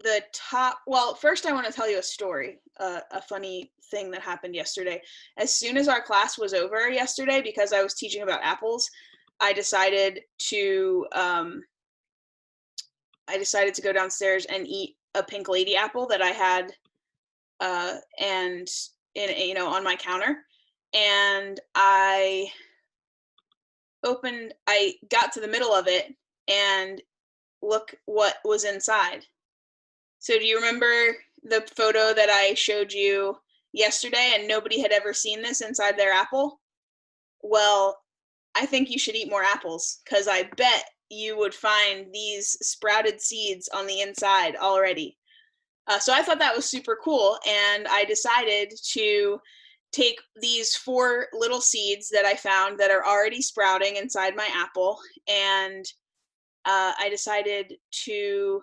the top, well, first I want to tell you a story, a funny thing that happened yesterday. As soon as our class was over yesterday, because I was teaching about apples, I decided to go downstairs and eat a pink lady apple that I had and on my counter. And I got to the middle of it, and look what was inside. So do you remember the photo that I showed you yesterday, and nobody had ever seen this inside their apple? Well, I think you should eat more apples, because I bet you would find these sprouted seeds on the inside already. So I thought that was super cool, and I decided to take these 4 little seeds that I found that are already sprouting inside my apple, and I decided to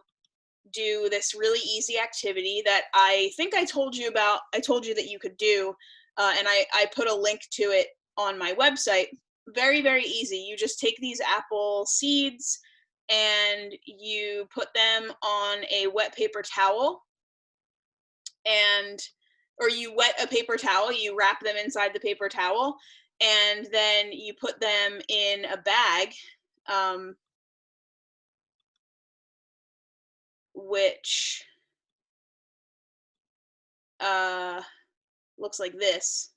do this really easy activity that I think I told you about. I told you that you could do, and I put a link to it on my website. Very, very easy. You just take these apple seeds and you put them on a wet paper towel, or you wet a paper towel, you wrap them inside the paper towel, and then you put them in a bag, which looks like this.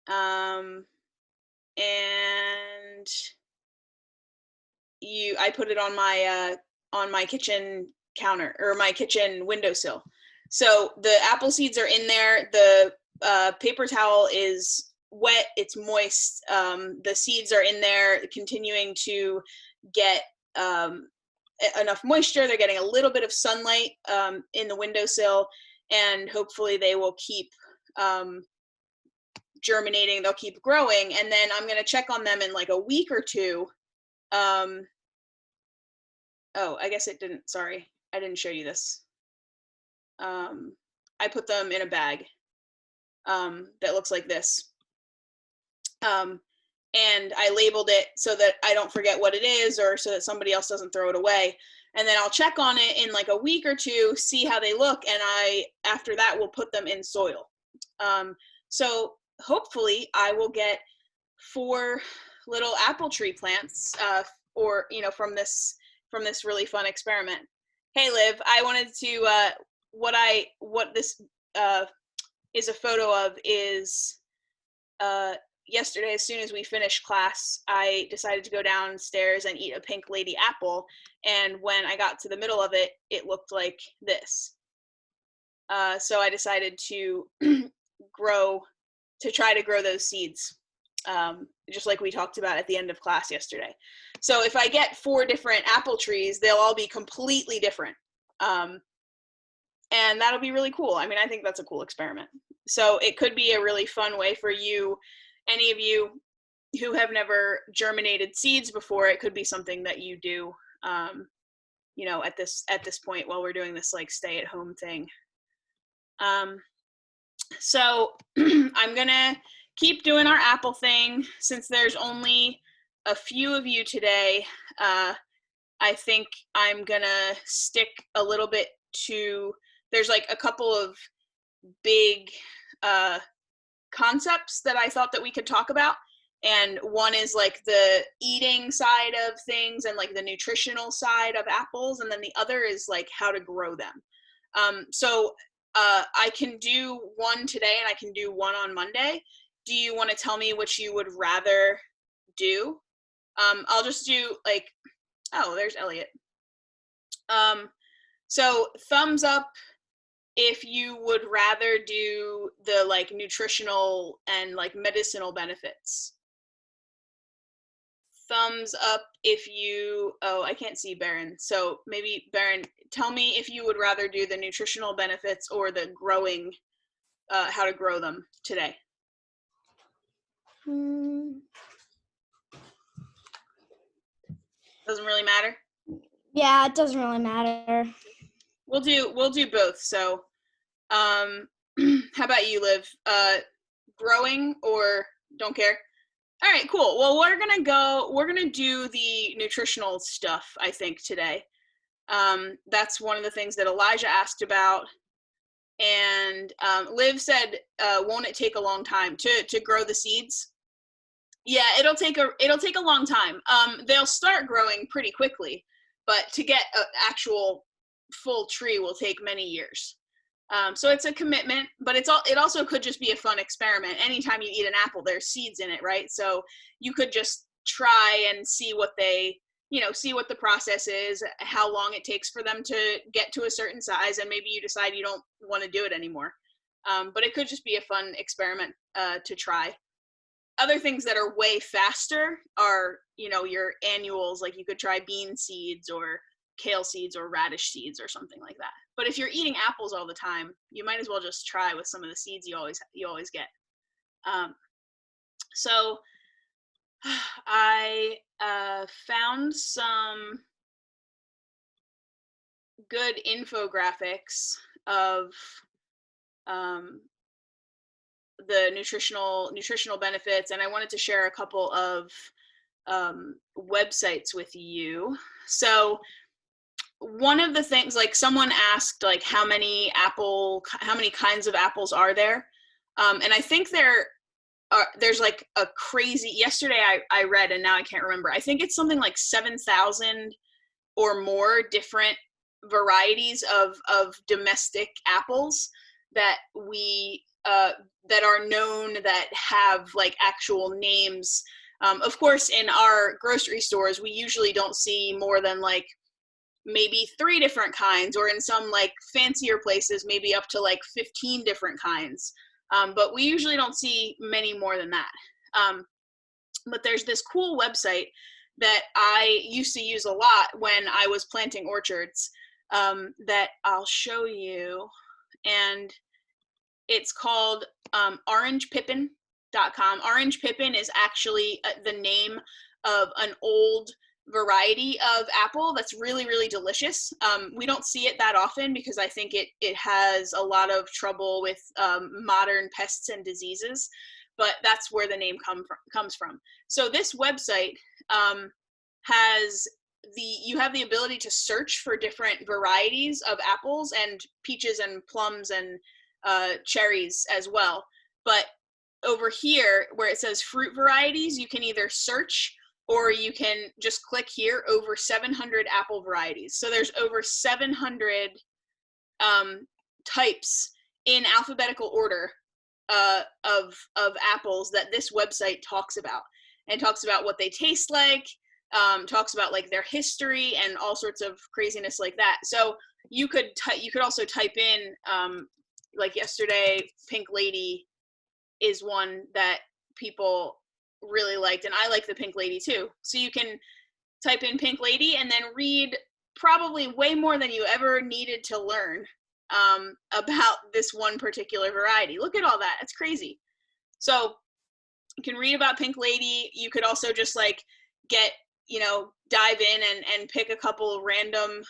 And I put it on my kitchen counter, or my kitchen windowsill. So the apple seeds are in there. The paper towel is wet, it's moist. The seeds are in there, continuing to get enough moisture. They're getting a little bit of sunlight in the windowsill, and hopefully they will keep germinating. They'll keep growing, and then I'm going to check on them in like a week or two. Oh, I guess it didn't. Sorry, I didn't show you this. I put them in a bag that looks like this. And I labeled it so that I don't forget what it is, or so that somebody else doesn't throw it away. And then I'll check on it in like a week or two, see how they look, and after that will put them in soil. So hopefully I will get 4 little apple tree plants, or from this really fun experiment. Hey Liv, I wanted to what this is a photo of is yesterday, as soon as we finished class, I decided to go downstairs and eat a pink lady apple, and when I got to the middle of it, it looked like this. So I decided to try to grow those seeds, just like we talked about at the end of class yesterday. So if I get 4 different apple trees, they'll all be completely different. And that'll be really cool. I mean, I think that's a cool experiment. So it could be a really fun way for you, any of you who have never germinated seeds before. It could be something that you do, at this point while we're doing this like stay-at-home thing. So I'm gonna keep doing our apple thing. Since there's only a few of you today, I think I'm gonna stick a little bit to, there's like a couple of big concepts that I thought that we could talk about. And one is like the eating side of things and like the nutritional side of apples. And then the other is like how to grow them. So I can do one today and I can do one on Monday. Do you want to tell me which you would rather do? I'll just do like, oh, there's Elliot. So thumbs up if you would rather do the like nutritional and like medicinal benefits. Thumbs up if you, oh, I can't see Baron. So maybe Baron, tell me if you would rather do the nutritional benefits or the growing, how to grow them today. Doesn't really matter? Yeah, it doesn't really matter. We'll do both. So how about you, Liv? Growing or don't care? All right, cool. Well, we're gonna do the nutritional stuff, I think, today. That's one of the things that Elijah asked about. And Liv said, won't it take a long time to grow the seeds? Yeah, it'll take a long time. They'll start growing pretty quickly, but to get an actual full tree will take many years. So it's a commitment, but it also could just be a fun experiment. Anytime you eat an apple, there's seeds in it, right? So you could just try and see what see what the process is, how long it takes for them to get to a certain size, and maybe you decide you don't want to do it anymore. But it could just be a fun experiment to try. Other things that are way faster are, your annuals, like you could try bean seeds or kale seeds or radish seeds or something like that. But if you're eating apples all the time, you might as well just try with some of the seeds you always get. So I found some good infographics of the nutritional benefits, and I wanted to share a couple of websites with you. So one of the things, like someone asked, like how many kinds of apples are there? And I think there's like a crazy, yesterday I read, and now I can't remember, I think it's something like 7,000 or more different varieties of domestic apples that that are known, that have like actual names. Of course, in our grocery stores, we usually don't see more than like maybe 3 different kinds, or in some like fancier places, maybe up to like 15 different kinds. But we usually don't see many more than that. But there's this cool website that I used to use a lot when I was planting orchards, that I'll show you. And it's called orangepippin.com. Orange pippin is actually the name of an old variety of apple that's really, really delicious. We don't see it that often because I think it has a lot of trouble with modern pests and diseases, but that's where the name comes from. So this website you have the ability to search for different varieties of apples and peaches and plums and cherries as well. But over here where it says fruit varieties, you can either search or you can just click here, over 700 apple varieties. So there's over 700 types in alphabetical order of apples that this website talks about, and talks about what they taste like, talks about like their history and all sorts of craziness like that. So you could also type in, like yesterday, Pink Lady is one that people really liked, and I like the Pink Lady too. So you can type in Pink Lady and then read probably way more than you ever needed to learn about this one particular variety. Look at all that. It's crazy. So you can read about Pink Lady. You could also just like dive in and pick a couple random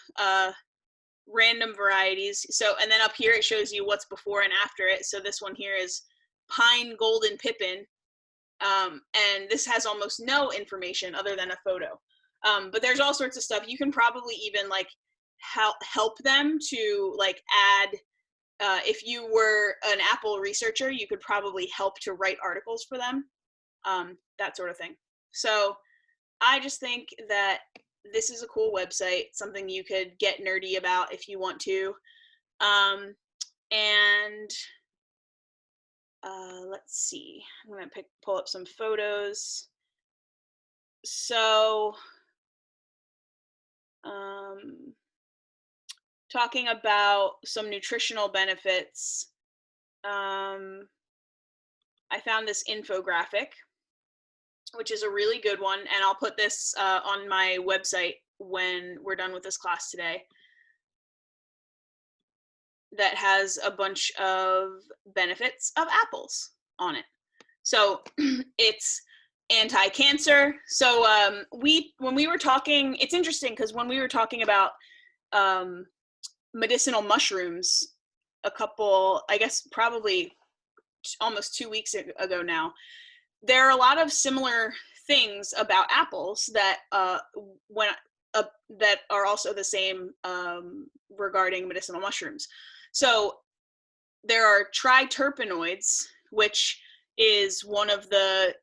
varieties. So, and then up here it shows you what's before and after it. So this one here is Pine Golden Pippin. And this has almost no information other than a photo. But there's all sorts of stuff. You can probably even like help them to like add, if you were an Apple researcher, you could probably help to write articles for them, that sort of thing. So I just think that this is a cool website, something you could get nerdy about if you want to. Let's see, I'm going to pull up some photos. So, talking about some nutritional benefits, I found this infographic, which is a really good one, and I'll put this on my website when we're done with this class today, that has a bunch of benefits of apples on it. So it's anti-cancer. So when we were talking, it's interesting because when we were talking about medicinal mushrooms a couple, I guess probably almost 2 weeks ago now, there are a lot of similar things about apples that that are also the same regarding medicinal mushrooms. So there are triterpenoids, which is one of the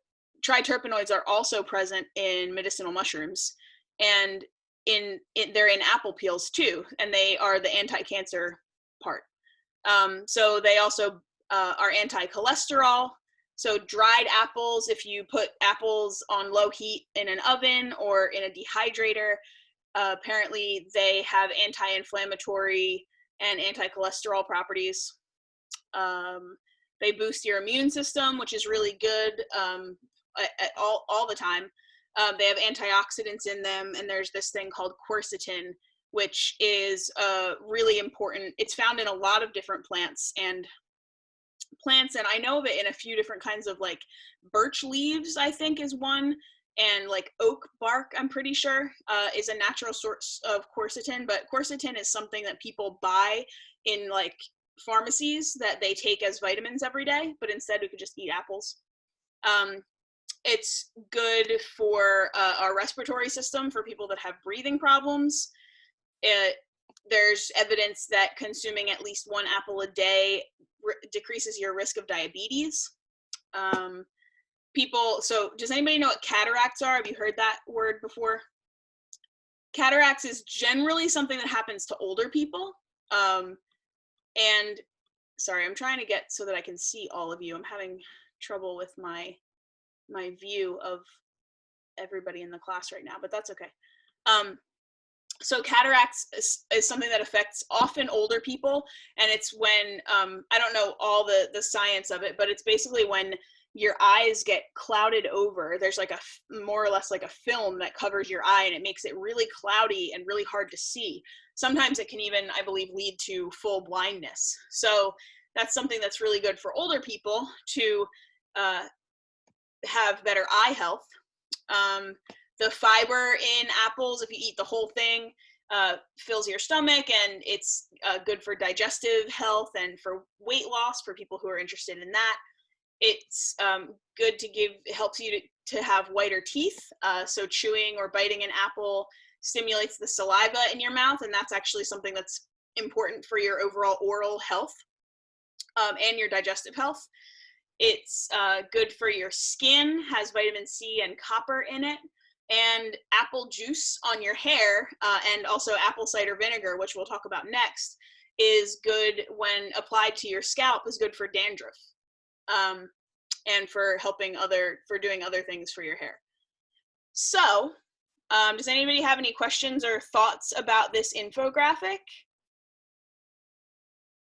triterpenoids are also present in medicinal mushrooms, and they're in apple peels too, and they are the anti-cancer part. So they also are anti-cholesterol. So dried apples, if you put apples on low heat in an oven or in a dehydrator, apparently they have anti-inflammatory and anti-cholesterol properties. They boost your immune system, which is really good all the time. They have antioxidants in them, and there's this thing called quercetin, which is really important. It's found in a lot of different plants, and I know of it in a few different kinds of, like, birch leaves, I think, is one, and like oak bark, I'm pretty sure, is a natural source of quercetin. But quercetin is something that people buy in, like, pharmacies that they take as vitamins every day, but instead we could just eat apples. It's good for our respiratory system, for people that have breathing problems. There's evidence that consuming at least one apple a day decreases your risk of diabetes. So does anybody know what cataracts are? Have you heard that word before? Cataracts is generally something that happens to older people. And sorry, I'm trying to get so that I can see all of you. I'm having trouble with my view of everybody in the class right now, but that's okay. So cataracts is something that affects often older people, and it's when, I don't know all the science of it, but it's basically when your eyes get clouded over. There's like more or less like a film that covers your eye, and it makes it really cloudy and really hard to see. Sometimes it can even, I believe, lead to full blindness. So that's something that's really good for older people to have better eye health. The fiber in apples, if you eat the whole thing, fills your stomach, and it's good for digestive health and for weight loss for people who are interested in that. It's good to it helps you to have whiter teeth. So chewing or biting an apple stimulates the saliva in your mouth, and that's actually something that's important for your overall oral health and your digestive health. It's good for your skin, has vitamin C and copper in it. And apple juice on your hair, and also apple cider vinegar, which we'll talk about next, is good when applied to your scalp, is good for dandruff, and for doing other things for your hair. So, does anybody have any questions or thoughts about this infographic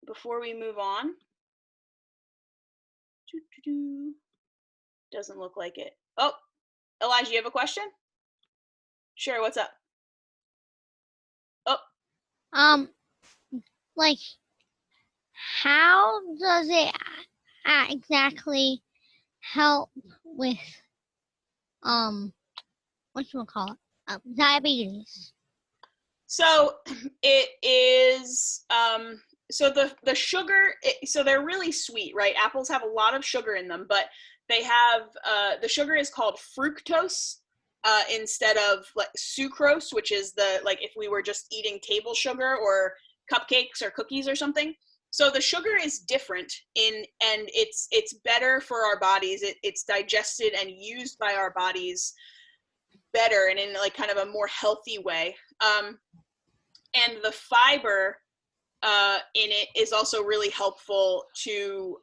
before we move on? Doesn't look like it. Oh, Elijah, you have a question? Sure, what's up? Oh. Like, how does it exactly help with, diabetes? So it is, so the sugar, so they're really sweet, right? Apples have a lot of sugar in them, but they have, the sugar is called fructose, instead of like sucrose, which is like if we were just eating table sugar or cupcakes or cookies or something. So the sugar is different and it's better for our bodies. It's digested and used by our bodies better and in like kind of a more healthy way. And the fiber in it is also really helpful to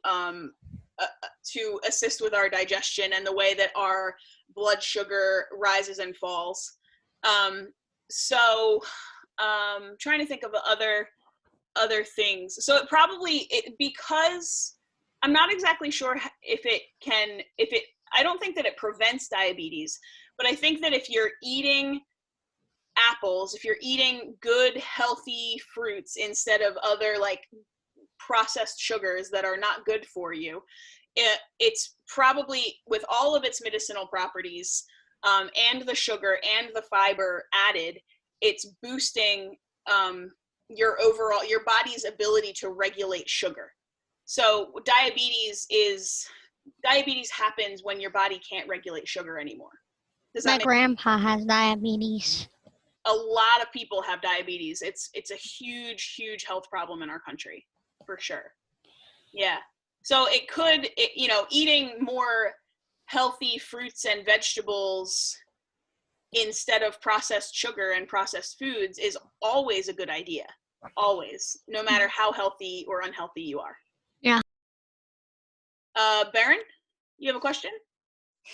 assist with our digestion and the way that our blood sugar rises and falls. Trying to think of other things. So because I'm not exactly sure I don't think that it prevents diabetes, but I think that if you're eating apples, if you're eating good, healthy fruits instead of other like processed sugars that are not good for you, it's probably, with all of its medicinal properties, and the sugar and the fiber added, it's boosting your body's ability to regulate sugar. So diabetes happens when your body can't regulate sugar anymore. My grandpa has diabetes. a lot of people have diabetes. It's a huge, huge health problem in our country, for sure. Yeah. So it could, you know, eating more healthy fruits and vegetables instead of processed sugar and processed foods is always a good idea. Always, no matter how healthy or unhealthy you are. Yeah. Baron, you have a question?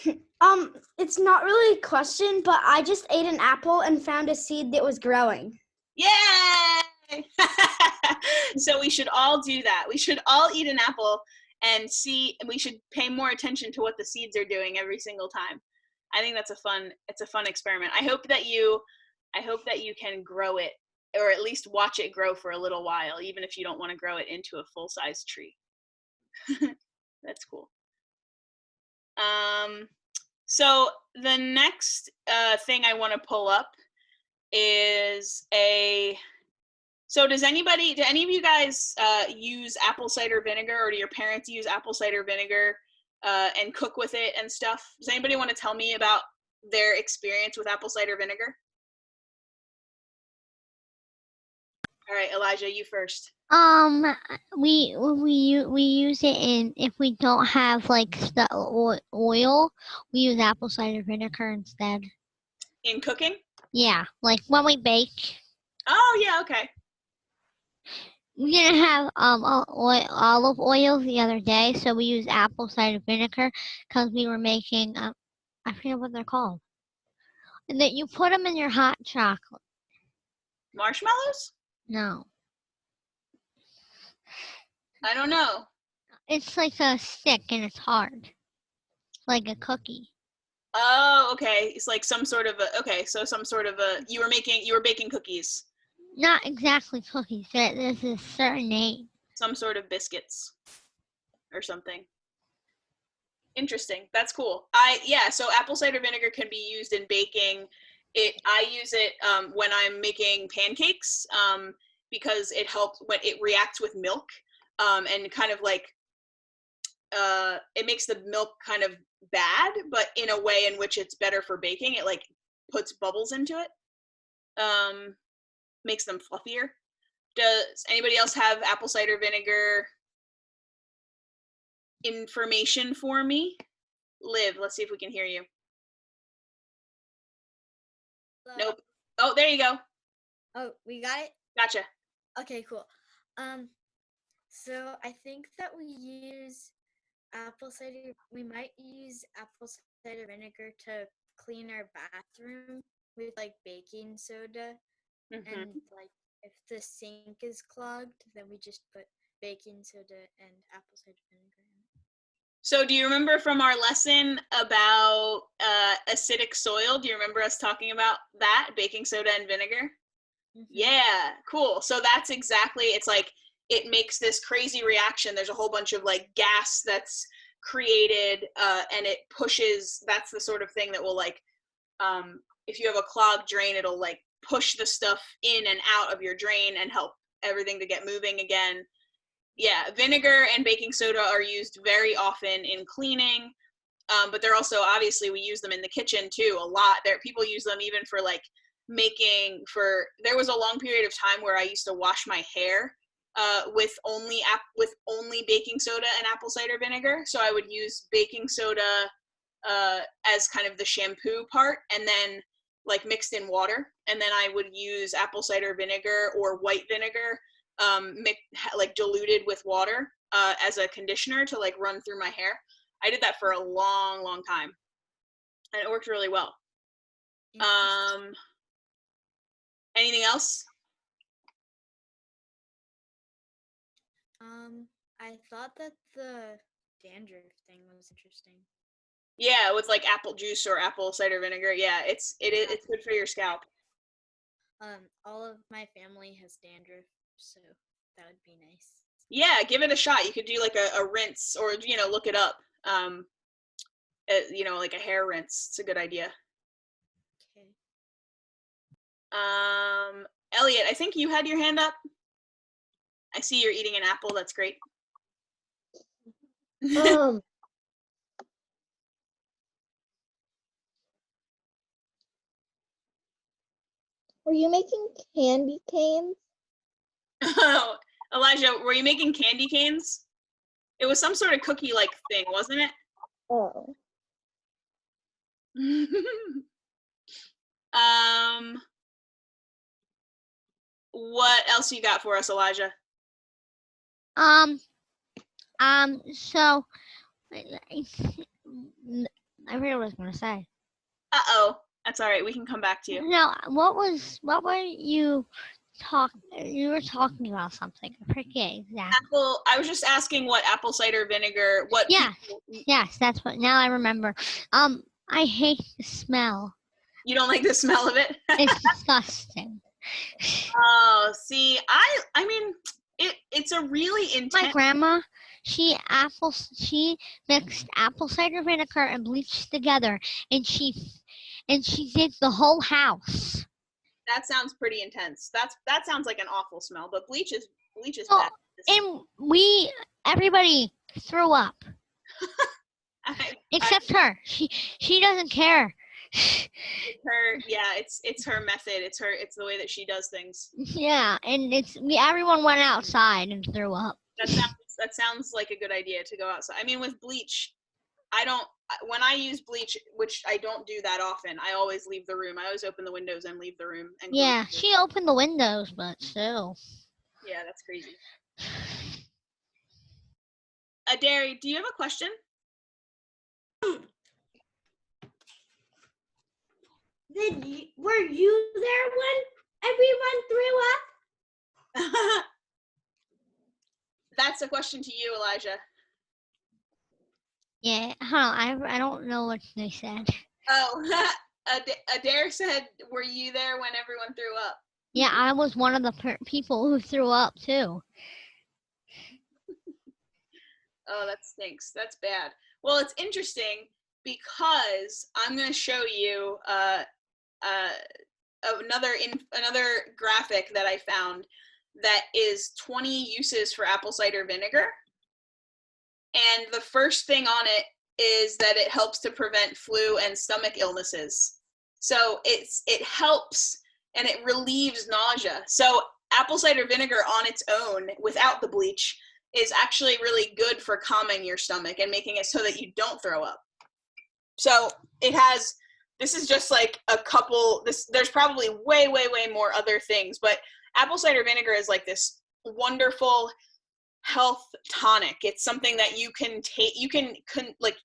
It's not really a question, but I just ate an apple and found a seed that was growing. Yay! So we should all do that. We should all eat an apple and see, we should pay more attention to what the seeds are doing every single time. I think that's it's a fun experiment. I hope that you can grow it, or at least watch it grow for a little while, even if you don't want to grow it into a full-size tree. That's cool. So the next thing I want to pull up is so do any of you guys use apple cider vinegar, or do your parents use apple cider vinegar and cook with it and stuff? Does anybody want to tell me about their experience with apple cider vinegar? All right, Elijah, you first. We use it in, if we don't have like the oil, we use apple cider vinegar instead. In cooking? Yeah, like when we bake. Oh yeah, okay. We didn't have olive oil the other day, so we used apple cider vinegar because we were making I forget what they're called. And that you put them in your hot chocolate. Marshmallows? No. I don't know. It's like a stick and it's hard. Like a cookie. Oh, okay. It's like some sort of you were baking cookies. Not exactly cookies. There's a certain name. Some sort of biscuits or something. Interesting. That's cool. So apple cider vinegar can be used in baking. I use it when I'm making pancakes because it helps when it reacts with milk and kind of like it makes the milk kind of bad, but in a way in which it's better for baking. It like puts bubbles into it, makes them fluffier. Does anybody else have apple cider vinegar information for me? Liv, let's see if we can hear you. Nope. Oh, there you go. Oh, we got it? Gotcha. Okay, cool. So I think that we might use apple cider vinegar to clean our bathroom with like baking soda. Mm-hmm. And like if the sink is clogged, then we just put baking soda and apple cider vinegar in it. So do you remember from our lesson about acidic soil? Do you remember us talking about that, baking soda and vinegar? Mm-hmm. Yeah, cool. So that's exactly, it's like it makes this crazy reaction. There's a whole bunch of like gas that's created and it pushes, that's the sort of thing that will like, if you have a clogged drain, it'll like push the stuff in and out of your drain and help everything to get moving again. Yeah, vinegar and baking soda are used very often in cleaning, but they're also, obviously, we use them in the kitchen too a lot. People use them even for like there was a long period of time where I used to wash my hair with only baking soda and apple cider vinegar. So I would use baking soda as kind of the shampoo part, and then like mixed in water, and then I would use apple cider vinegar or white vinegar like diluted with water as a conditioner to like run through my hair. I did that for a long time and it worked really well. Anything else? I thought that the dandruff thing was interesting. Yeah, with like apple juice or apple cider vinegar. Yeah, it's good for your scalp. All of my family has dandruff, so that would be nice. Yeah, give it a shot. You could do like a rinse, or look it up. Like a hair rinse. It's a good idea. Okay. Elliot, I think you had your hand up. I see you're eating an apple. That's great. Were you making candy canes? Oh, Elijah, were you making candy canes? It was some sort of cookie-like thing, wasn't it? Oh. What else you got for us, Elijah? So I forget what I was gonna say. Uh-oh. That's all right. We can come back to you. No, what were you were talking about something. I forget exactly. I was just asking what apple cider vinegar, Yes, that's what, now I remember. I hate the smell. You don't like the smell of it? It's disgusting. Oh, see, I mean, it's a really intense. My grandma, she mixed apple cider vinegar and bleach together, and she did the whole house. That sounds pretty intense. That sounds like an awful smell, but bleach is Oh, bad. and everybody threw up. Except her. She doesn't care. It's her method. It's the way that she does things. Yeah, and everyone went outside and threw up. That sounds like a good idea to go outside. I mean, with bleach, when I use bleach, which I don't do that often, I always leave the room. I always open the windows and leave the room. And yeah, she opened the windows, but still. Yeah, that's crazy. Derry, do you have a question? Were you there when everyone threw up? That's a question to you, Elijah. Yeah, I don't know what they said. Oh, Adair said, were you there when everyone threw up? Yeah, I was one of the people who threw up too. Oh, that stinks. That's bad. Well, it's interesting because I'm going to show you another graphic that I found that is 20 uses for apple cider vinegar. And the first thing on it is that it helps to prevent flu and stomach illnesses. So it helps and it relieves nausea. So apple cider vinegar on its own, without the bleach, is actually really good for calming your stomach and making it so that you don't throw up. So this is just like a couple, there's probably way, way, way more other things, but apple cider vinegar is like this wonderful health tonic. It's something that you can take, you can like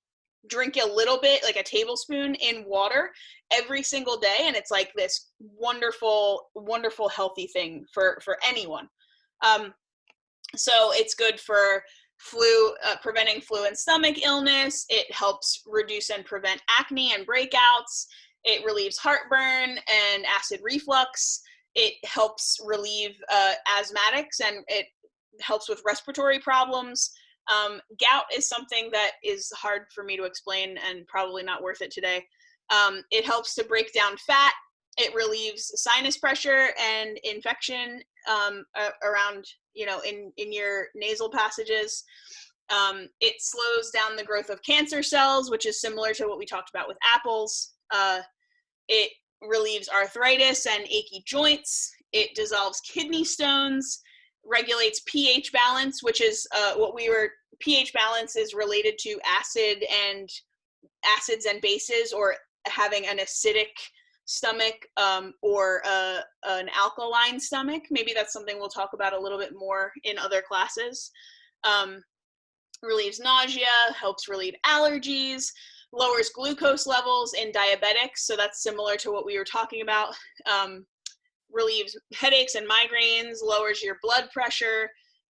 drink a little bit, like a tablespoon in water every single day, and it's like this wonderful, wonderful healthy thing for anyone. So it's good for preventing flu and stomach illness. It helps reduce and prevent acne and breakouts. It relieves heartburn and acid reflux. It helps relieve asthmatics, and it helps with respiratory problems. Gout is something that is hard for me to explain and probably not worth it today. It helps to break down fat. It relieves sinus pressure and infection around, in your nasal passages. It slows down the growth of cancer cells, which is similar to what we talked about with apples. It relieves arthritis and achy joints. It dissolves kidney stones, regulates pH balance, which is pH balance is related to acids and bases, or having an acidic stomach or an alkaline stomach. Maybe that's something we'll talk about a little bit more in other classes. Relieves nausea, helps relieve allergies, lowers glucose levels in diabetics, so that's similar to what we were talking about. Relieves headaches and migraines, lowers your blood pressure,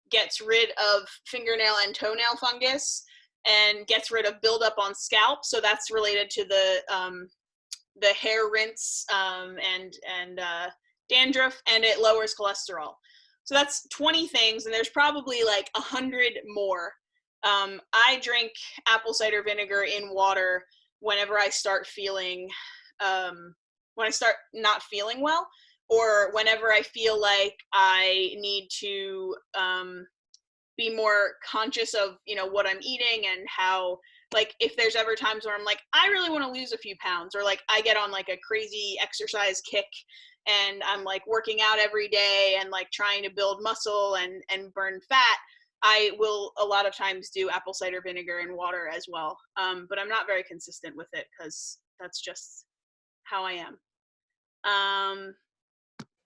gets rid of fingernail and toenail fungus, and gets rid of buildup on scalp, so that's related to the hair rinse and dandruff, and it lowers cholesterol. So that's 20 things, and there's probably like 100 more. I drink apple cider vinegar in water whenever I start feeling, when I start not feeling well, or whenever I feel like I need to be more conscious of, what I'm eating, and how, like, if there's ever times where I'm like, I really want to lose a few pounds, or like I get on like a crazy exercise kick and I'm like working out every day and like trying to build muscle and burn fat, I will a lot of times do apple cider vinegar and water as well. But I'm not very consistent with it because that's just how I am.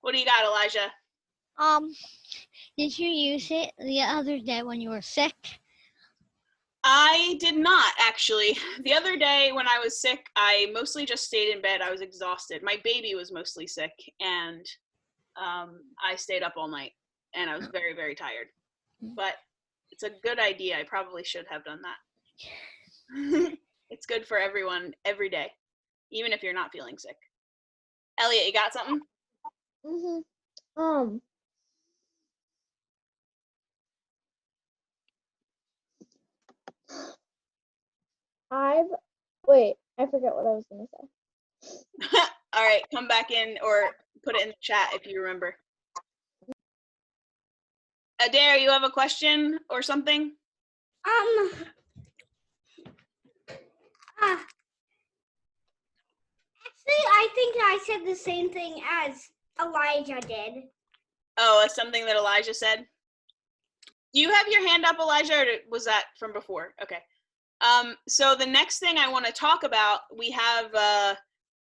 What do you got, Elijah? Did you use it the other day when you were sick? I did not, actually. The other day when I was sick, I mostly just stayed in bed. I was exhausted. My baby was mostly sick, and I stayed up all night, and I was very, very tired. But it's a good idea. I probably should have done that. It's good for everyone every day, even if you're not feeling sick. Elliot, you got something? I forget what I was gonna say. All right, come back in or put it in the chat if you remember. Adair, you have a question or something? Actually, I think I said the same thing as Elijah did. Oh, it's something that Elijah said? Do you have your hand up, Elijah, or was that from before? Okay. So the next thing I want to talk about, we have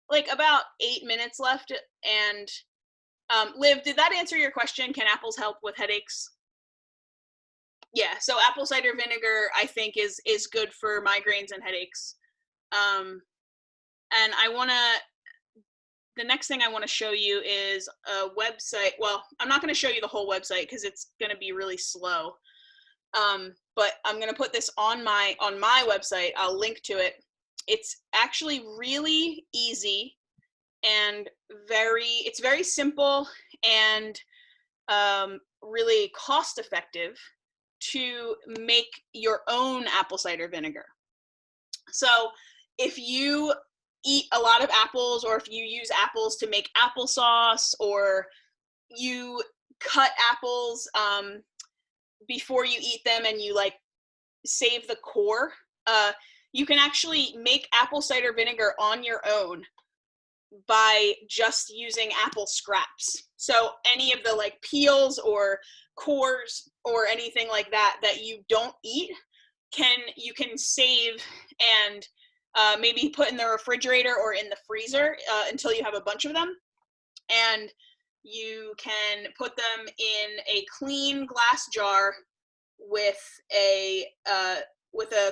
like about 8 minutes left, and Liv, did that answer your question? Can apples help with headaches? Yeah, so apple cider vinegar I think is good for migraines and headaches. And the next thing I want to show you is a website. Well, I'm not going to show you the whole website because it's going to be really slow. But I'm going to put this on my website. I'll link to it. It's actually really easy and it's very simple and really cost effective to make your own apple cider vinegar. So if you eat a lot of apples, or if you use apples to make applesauce, or you cut apples before you eat them and you like save the core, you can actually make apple cider vinegar on your own by just using apple scraps. So any of the like peels or cores or anything like that you don't eat, you can save and maybe put in the refrigerator or in the freezer until you have a bunch of them. And you can put them in a clean glass jar with a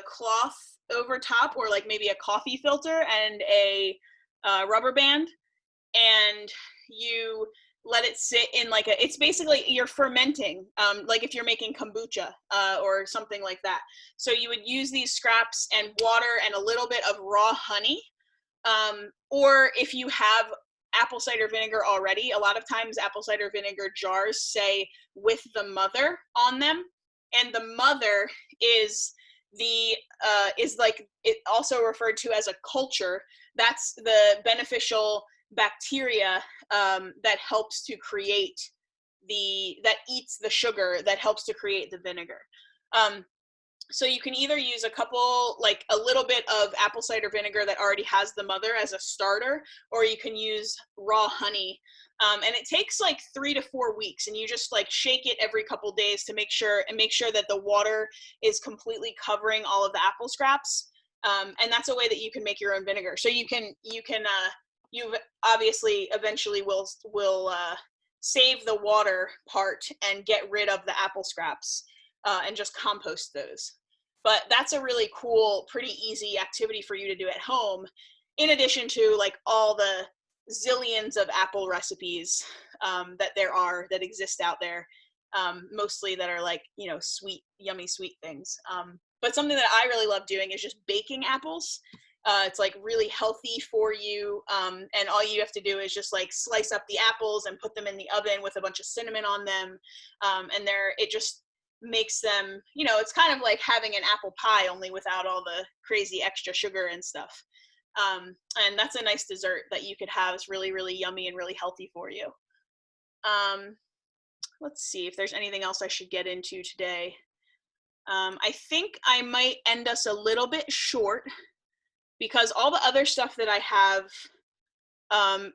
cloth over top, or like maybe a coffee filter and a rubber band, and you let it sit in like it's basically you're fermenting, like if you're making kombucha or something like that. So you would use these scraps and water and a little bit of raw honey, or if you have apple cider vinegar already, a lot of times apple cider vinegar jars say with the mother on them, and the mother is like it also referred to as a culture. That's the beneficial bacteria that helps to create that eats the sugar that helps to create the vinegar. So you can either use a little bit of apple cider vinegar that already has the mother as a starter, or you can use raw honey. And it takes like 3 to 4 weeks, and you just like shake it every couple days to make sure that the water is completely covering all of the apple scraps. And that's a way that you can make your own vinegar. So you obviously eventually will save the water part and get rid of the apple scraps and just compost those. But that's a really cool, pretty easy activity for you to do at home, in addition to like all the zillions of apple recipes that exist out there, mostly that are like, sweet, yummy, sweet things. But something that I really love doing is just baking apples. It's like really healthy for you, and all you have to do is just like slice up the apples and put them in the oven with a bunch of cinnamon on them, and it just makes them, it's kind of like having an apple pie, only without all the crazy extra sugar and stuff. And that's a nice dessert that you could have. It's really, really yummy and really healthy for you. Let's see if there's anything else I should get into today. I think I might end us a little bit short, because all the other stuff that I have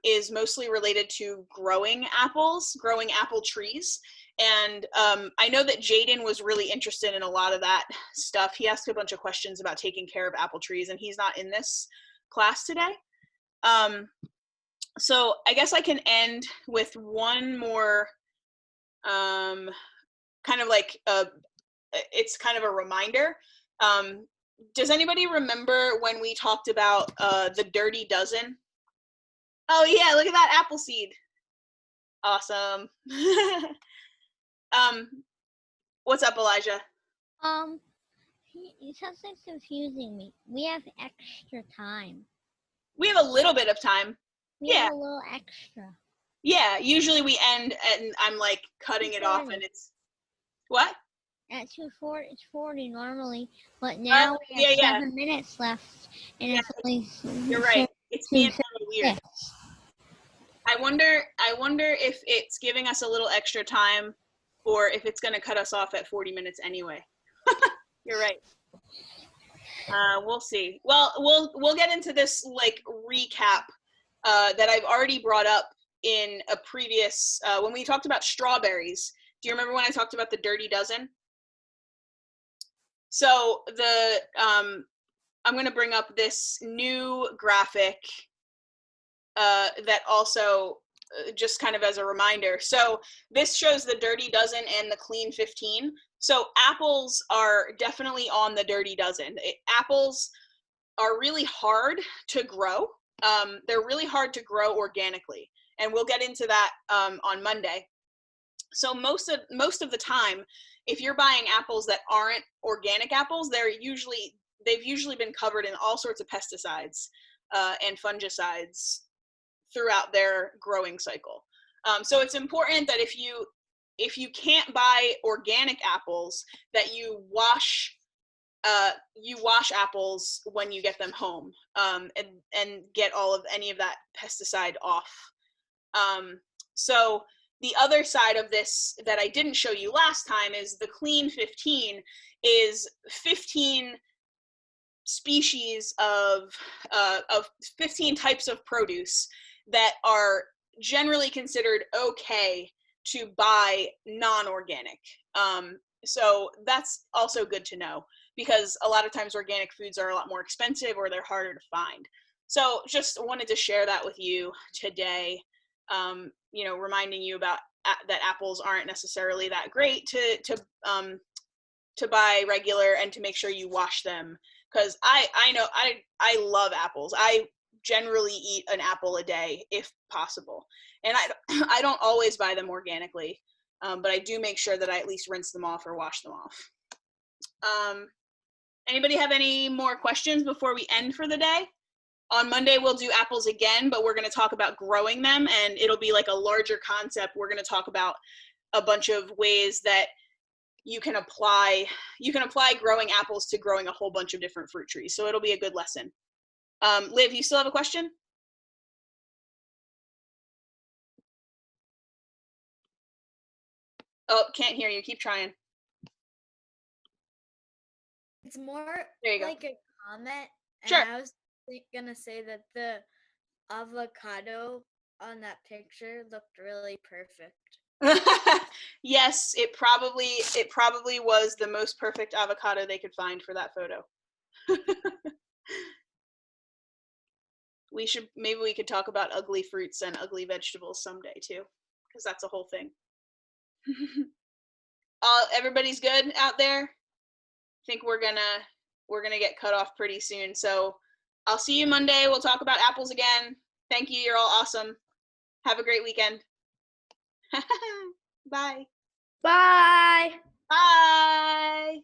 is mostly related to growing apples, growing apple trees. And I know that Jaden was really interested in a lot of that stuff. He asked a bunch of questions about taking care of apple trees, and he's not in this class today. So I guess I can end with one more kind of like it's kind of a reminder. Does anybody remember when we talked about the dirty dozen? Oh yeah, look at that apple seed. Awesome. What's up, Elijah? Something's confusing me. We have extra time. We have a little bit of time. We have a little extra. Yeah, usually we end and I'm like cutting it off and it's what? At 2:40, it's 40 normally, but now we have 7 minutes left, and it's only. You're right. It's being a little weird. I wonder if it's giving us a little extra time, or if it's going to cut us off at 40 minutes anyway. You're right. We'll see. Well, we'll get into this like recap that I've already brought up in a previous when we talked about strawberries. Do you remember when I talked about the dirty dozen? So I'm going to bring up this new graphic that also just kind of as a reminder. So this shows the dirty dozen and the clean 15. So apples are definitely on the dirty dozen. Apples are really hard to grow. They're really hard to grow organically, and we'll get into that on Monday. So most of the time, if you're buying apples that aren't organic apples, they've usually been covered in all sorts of pesticides and fungicides throughout their growing cycle. So it's important that if you can't buy organic apples, that you wash apples when you get them home, and get any of that pesticide off. So the other side of this that I didn't show you last time is the clean 15 is 15 species of 15 types of produce that are generally considered okay to buy non-organic. So that's also good to know, because a lot of times organic foods are a lot more expensive or they're harder to find. So just wanted to share that with you today, reminding you about that apples aren't necessarily that great to buy regular, and to make sure you wash them, because I know I love apples. I generally eat an apple a day if possible, and I don't always buy them organically, but I do make sure that I at least rinse them off or wash them off. Anybody have any more questions before we end for the day? On Monday we'll do apples again, but we're going to talk about growing them, and it'll be like a larger concept. We're going to talk about a bunch of ways that you can apply growing apples to growing a whole bunch of different fruit trees. So it'll be a good lesson. Liv, you still have a question? Oh, can't hear you. Keep trying. It's more like a comment. Sure. And I was gonna say that the avocado on that picture looked really perfect. Yes, it probably was the most perfect avocado they could find for that photo. Maybe we could talk about ugly fruits and ugly vegetables someday too, because that's a whole thing. Everybody's good out there? I think we're gonna get cut off pretty soon. So I'll see you Monday. We'll talk about apples again. Thank you. You're all awesome. Have a great weekend. Bye. Bye. Bye.